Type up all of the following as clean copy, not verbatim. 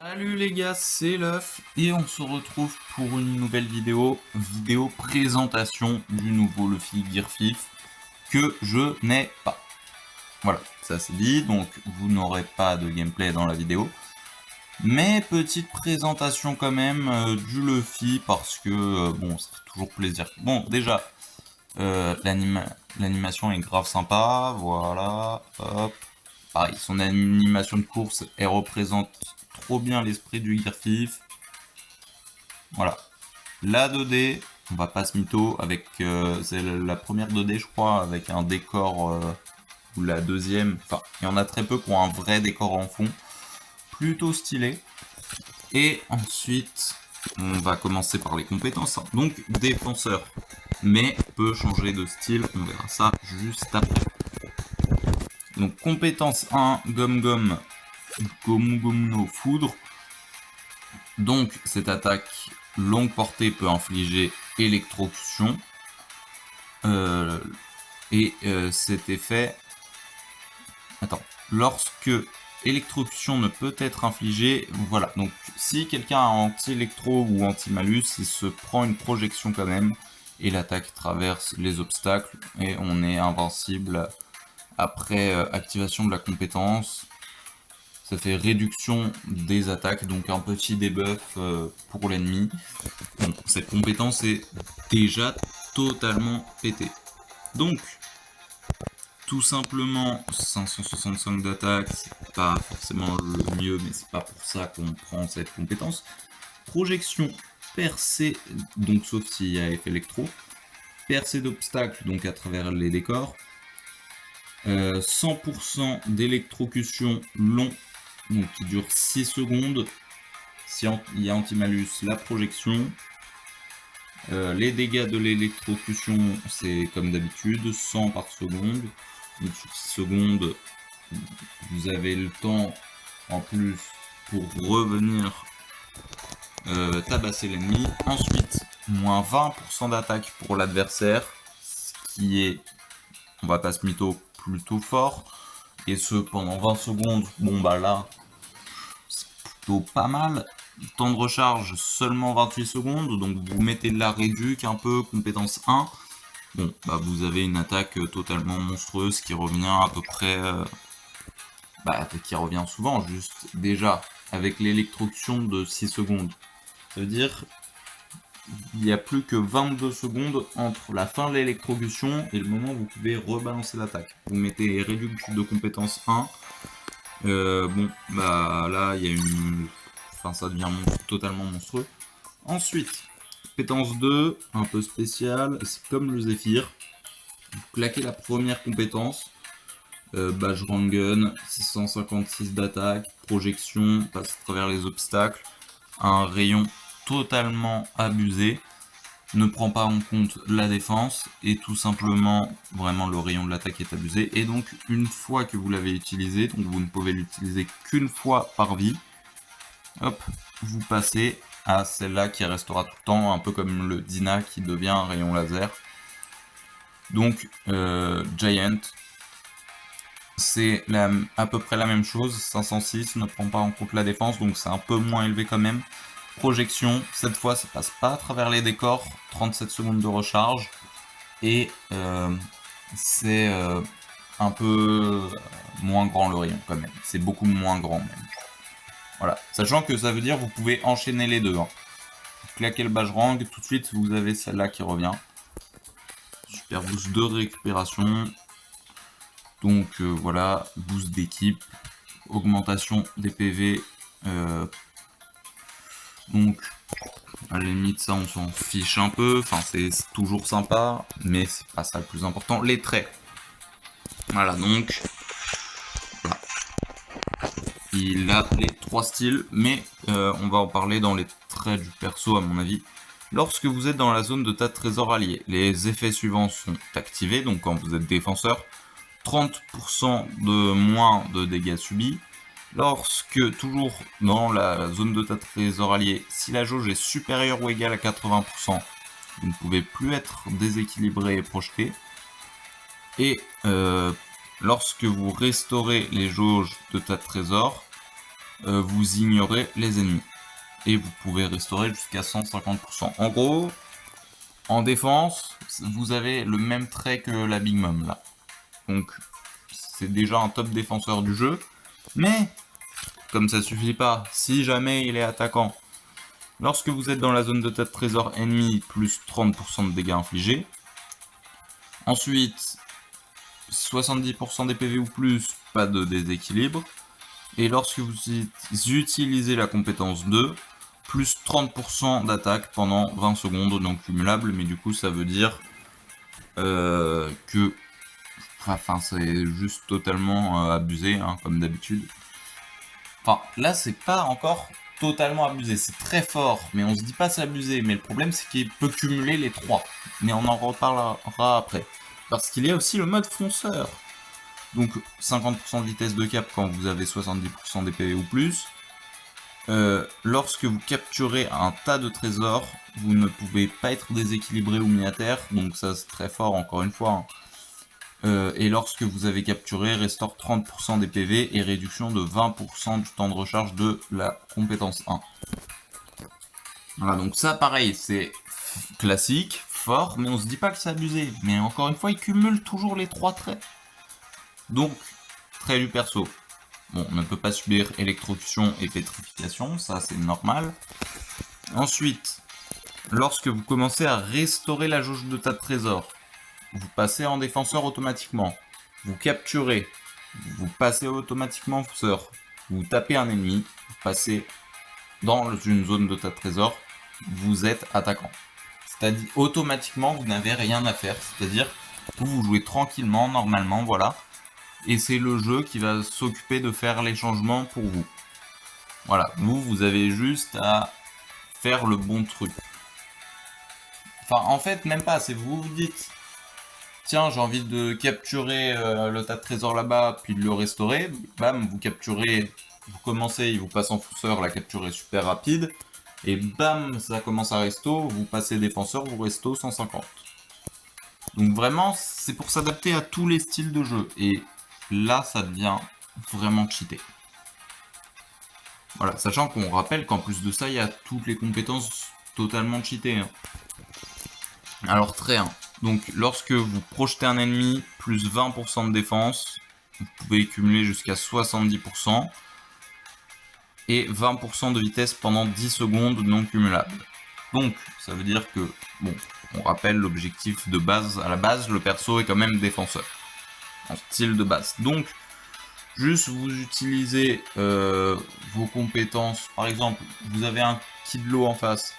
Salut les gars, c'est l'œuf et on se retrouve pour une nouvelle vidéo présentation du nouveau Luffy Gear 5 que je n'ai pas. Voilà, ça c'est dit, donc vous n'aurez pas de gameplay dans la vidéo. Mais petite présentation quand même du Luffy parce que bon, ça fait toujours plaisir. Bon, déjà, l'animation est grave sympa, voilà, hop. Pareil, son animation de course, elle représente trop bien l'esprit du Gear 5. Voilà. La 2D, on va pas se mytho, avec c'est la première 2D je crois, avec un décor, ou la deuxième, enfin il y en a très peu qui ont un vrai décor en fond, plutôt stylé. Et ensuite, on va commencer par les compétences. Donc défenseur, mais peut changer de style, on verra ça juste après. Donc compétence 1, Gomu Gomu no Foudre. Donc cette attaque longue portée peut infliger électrocution. Cet effet... Attends. Lorsque électrocution ne peut être infligée, voilà. Donc si quelqu'un a anti-électro ou anti-malus, il se prend une projection quand même. Et l'attaque traverse les obstacles et on est invincible après activation de la compétence. Ça fait réduction des attaques, donc un petit debuff pour l'ennemi. Donc cette compétence est déjà totalement pétée. Donc, tout simplement 565 d'attaque, c'est pas forcément le mieux, mais c'est pas pour ça qu'on prend cette compétence. Projection percée, donc sauf s'il y a effet électro. Percée d'obstacles, donc à travers les décors. 100% d'électrocution long, donc qui dure 6 secondes. Si il y a anti-malus, la projection. Les dégâts de l'électrocution, c'est comme d'habitude, 100 par seconde. Donc sur 6 secondes, vous avez le temps en plus pour revenir tabasser l'ennemi. Ensuite, moins 20% d'attaque pour l'adversaire, ce qui est, on va pas se mytho, plutôt fort. Et ce pendant 20 secondes, bon bah là, c'est plutôt pas mal. Temps de recharge seulement 28 secondes, donc vous mettez de la réduc un peu, compétence 1. Bon, bah vous avez une attaque totalement monstrueuse qui revient à peu près... qui revient souvent, juste déjà, avec l'électrocution de 6 secondes. Ça veut dire il n'y a plus que 22 secondes entre la fin de l'électrocution et le moment où vous pouvez rebalancer l'attaque. Vous mettez réduc de compétence 1. Bon, bah là, il y a une... Enfin, ça devient totalement monstrueux. Ensuite, compétence 2, un peu spéciale, c'est comme le Zephyr. Vous claquez la première compétence, Badge Rangun, 656 d'attaque, projection, passe à travers les obstacles, un rayon totalement abusé, ne prend pas en compte la défense, et tout simplement, vraiment le rayon de l'attaque est abusé, et donc une fois que vous l'avez utilisé, donc vous ne pouvez l'utiliser qu'une fois par vie, hop, vous passez à celle-là qui restera tout le temps, un peu comme le Dina qui devient un rayon laser. Donc Giant, c'est à peu près la même chose, 506, ne prend pas en compte la défense, donc c'est un peu moins élevé quand même. Projection, cette fois ça passe pas à travers les décors, 37 secondes de recharge, et c'est un peu moins grand le rayon quand même, c'est beaucoup moins grand même. Voilà, sachant que ça veut dire que vous pouvez enchaîner les deux. Hein. Vous claquez le Bajrang, tout de suite vous avez celle-là qui revient. Super boost de récupération. Donc voilà, boost d'équipe, augmentation des PV. Donc à la limite ça on s'en fiche un peu, enfin c'est toujours sympa, mais c'est pas ça le plus important. Les traits. Voilà donc voilà. Il a les 3 styles, mais on va en parler dans les traits du perso à mon avis. Lorsque vous êtes dans la zone de tas de trésors alliés, les effets suivants sont activés, donc quand vous êtes défenseur, 30% de moins de dégâts subis. Lorsque, toujours dans la zone de tas de trésors alliés, si la jauge est supérieure ou égale à 80%, vous ne pouvez plus être déséquilibré et projeté. Et lorsque vous restaurez les jauges de tas de trésors, vous ignorez les ennemis. Et vous pouvez restaurer jusqu'à 150%. En gros, en défense, vous avez le même trait que la Big Mom là. Donc c'est déjà un top défenseur du jeu. Mais, comme ça suffit pas, si jamais il est attaquant, lorsque vous êtes dans la zone de tas de trésors ennemi, plus 30% de dégâts infligés. Ensuite, 70% des PV ou plus, pas de déséquilibre. Et lorsque vous utilisez la compétence 2, plus 30% d'attaque pendant 20 secondes non cumulable, mais du coup ça veut dire que... Enfin, c'est juste totalement abusé, hein, comme d'habitude. Enfin, là c'est pas encore totalement abusé, c'est très fort, mais on se dit pas c'est abusé, mais le problème c'est qu'il peut cumuler les 3. Mais on en reparlera après. Parce qu'il y a aussi le mode fonceur. Donc 50% de vitesse de cap quand vous avez 70% des PV ou plus. Lorsque vous capturez un tas de trésors, vous ne pouvez pas être déséquilibré ou mis à terre, donc ça c'est très fort encore une fois. Hein. Et lorsque vous avez capturé, restaure 30% des PV et réduction de 20% du temps de recharge de la compétence 1. Voilà, donc ça pareil, c'est classique, fort, mais on se dit pas que c'est abusé. Mais encore une fois, il cumule toujours les 3 traits. Donc, trait du perso. Bon, on ne peut pas subir électrocution et pétrification, ça c'est normal. Ensuite, lorsque vous commencez à restaurer la jauge de tas de trésors, vous passez en défenseur automatiquement. Vous capturez, vous passez automatiquement en fonceur. Vous tapez un ennemi, vous passez dans une zone de tas de trésors, vous êtes attaquant. C'est-à-dire automatiquement, vous n'avez rien à faire. C'est-à-dire que vous jouez tranquillement, normalement, voilà. Et c'est le jeu qui va s'occuper de faire les changements pour vous. Voilà, vous avez juste à faire le bon truc. Enfin, en fait, même pas, c'est vous dites, tiens, j'ai envie de capturer le tas de trésors là-bas, puis de le restaurer, bam, vous capturez, vous commencez, il vous passe en fonceur, la capture est super rapide, et bam, ça commence à resto, vous passez défenseur, vous resto 150. Donc vraiment, c'est pour s'adapter à tous les styles de jeu, et là, ça devient vraiment cheaté. Voilà, sachant qu'on rappelle qu'en plus de ça, il y a toutes les compétences totalement cheatées. Hein. Alors, trait 1. Donc, lorsque vous projetez un ennemi, plus 20% de défense, vous pouvez cumuler jusqu'à 70%, et 20% de vitesse pendant 10 secondes non cumulable. Donc, ça veut dire que, bon, on rappelle l'objectif de base, à la base, le perso est quand même défenseur, en style de base. Donc, juste vous utilisez vos compétences, par exemple, vous avez un Kidlo en face,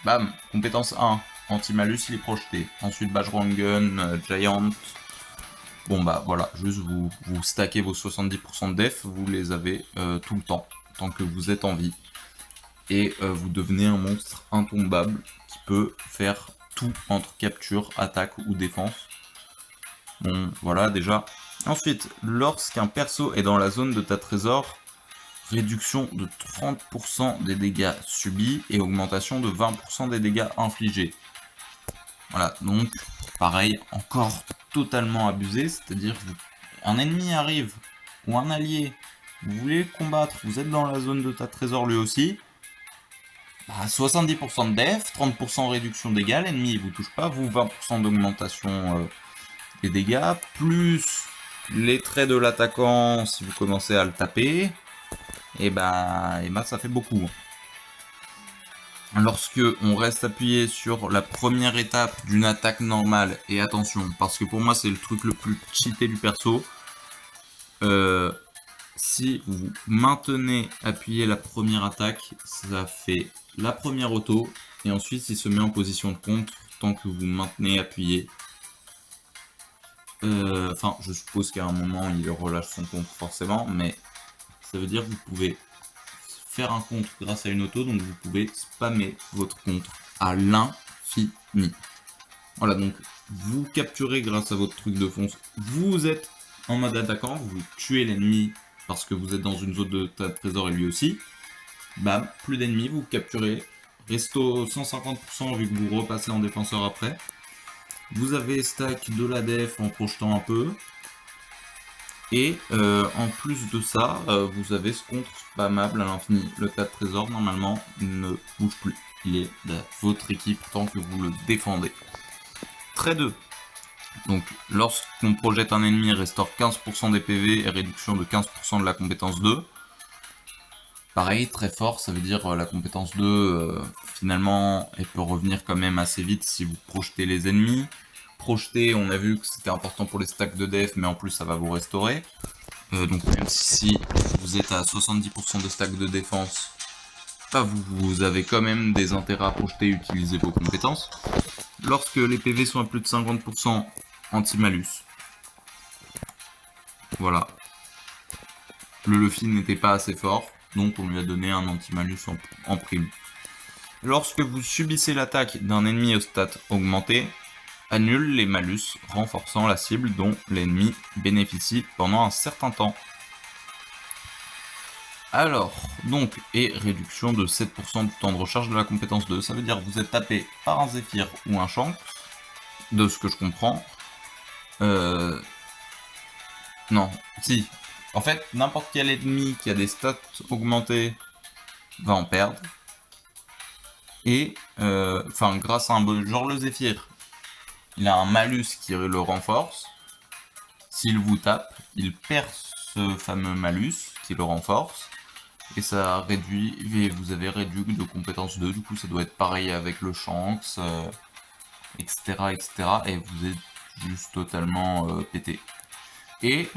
bam, compétence 1, anti-malus il est projeté, ensuite Bajrang Gun, Giant, bon bah voilà, juste vous stackez vos 70% de def, vous les avez tout le temps, tant que vous êtes en vie, et vous devenez un monstre intombable qui peut faire tout entre capture, attaque ou défense. Bon, voilà déjà. Ensuite, lorsqu'un perso est dans la zone de ta trésor, réduction de 30% des dégâts subis et augmentation de 20% des dégâts infligés. Voilà, donc pareil, encore totalement abusé, c'est-à-dire que un ennemi arrive, ou un allié, vous voulez combattre, vous êtes dans la zone de ta trésor lui aussi, bah 70% de def, 30% réduction de dégâts, l'ennemi il vous touche pas, vous 20% d'augmentation des dégâts, plus les traits de l'attaquant si vous commencez à le taper, et bah ça fait beaucoup. Lorsque on reste appuyé sur la première étape d'une attaque normale, et attention, parce que pour moi c'est le truc le plus cheaté du perso, si vous maintenez appuyé la première attaque, ça fait la première auto, et ensuite il se met en position de contre tant que vous maintenez appuyé. Enfin, je suppose qu'à un moment il relâche son contre forcément, mais ça veut dire que vous pouvez faire un contre grâce à une auto, donc vous pouvez spammer votre contre à l'infini. Voilà, donc vous capturez grâce à votre truc de fonce, vous êtes en mode attaquant, vous tuez l'ennemi parce que vous êtes dans une zone de trésor et lui aussi. Bam, plus d'ennemis, vous capturez, resto 150% vu que vous repassez en défenseur après. Vous avez stack de la def en projetant un peu. Et en plus de ça, vous avez ce contre spammable à l'infini. Le 4 trésor, normalement, ne bouge plus. Il est de votre équipe tant que vous le défendez. Trait 2. Donc, lorsqu'on projette un ennemi, restaure 15% des PV et réduction de 15% de la compétence 2. Pareil, très fort, ça veut dire la compétence 2, finalement, elle peut revenir quand même assez vite si vous projetez les ennemis. Projeter, on a vu que c'était important pour les stacks de def, mais en plus ça va vous restaurer. Donc même si vous êtes à 70% de stack de défense, bah vous avez quand même des intérêts à projeter et utiliser vos compétences. Lorsque les PV sont à plus de 50%, anti-malus. Voilà. Le Luffy n'était pas assez fort, donc on lui a donné un anti-malus en prime. Lorsque vous subissez l'attaque d'un ennemi au stat augmenté, annule les malus renforçant la cible dont l'ennemi bénéficie pendant un certain temps. Alors, donc, et réduction de 7% du temps de recharge de la compétence 2. Ça veut dire que vous êtes tapé par un Zephyr ou un Shanks, de ce que je comprends. Non, si. En fait, n'importe quel ennemi qui a des stats augmentés va en perdre. Et, enfin, grâce à un bon... Genre le Zephyr, il a un malus qui le renforce. S'il vous tape, il perd ce fameux malus qui le renforce. Et ça réduit, et vous avez réduit de compétence 2, du coup ça doit être pareil avec le Shanks, etc., etc. Et vous êtes juste totalement pété. Et,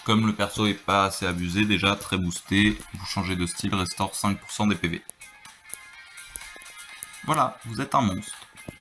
comme le perso est pas assez abusé, déjà très boosté, vous changez de style, restaure 5% des PV. Voilà, vous êtes un monstre.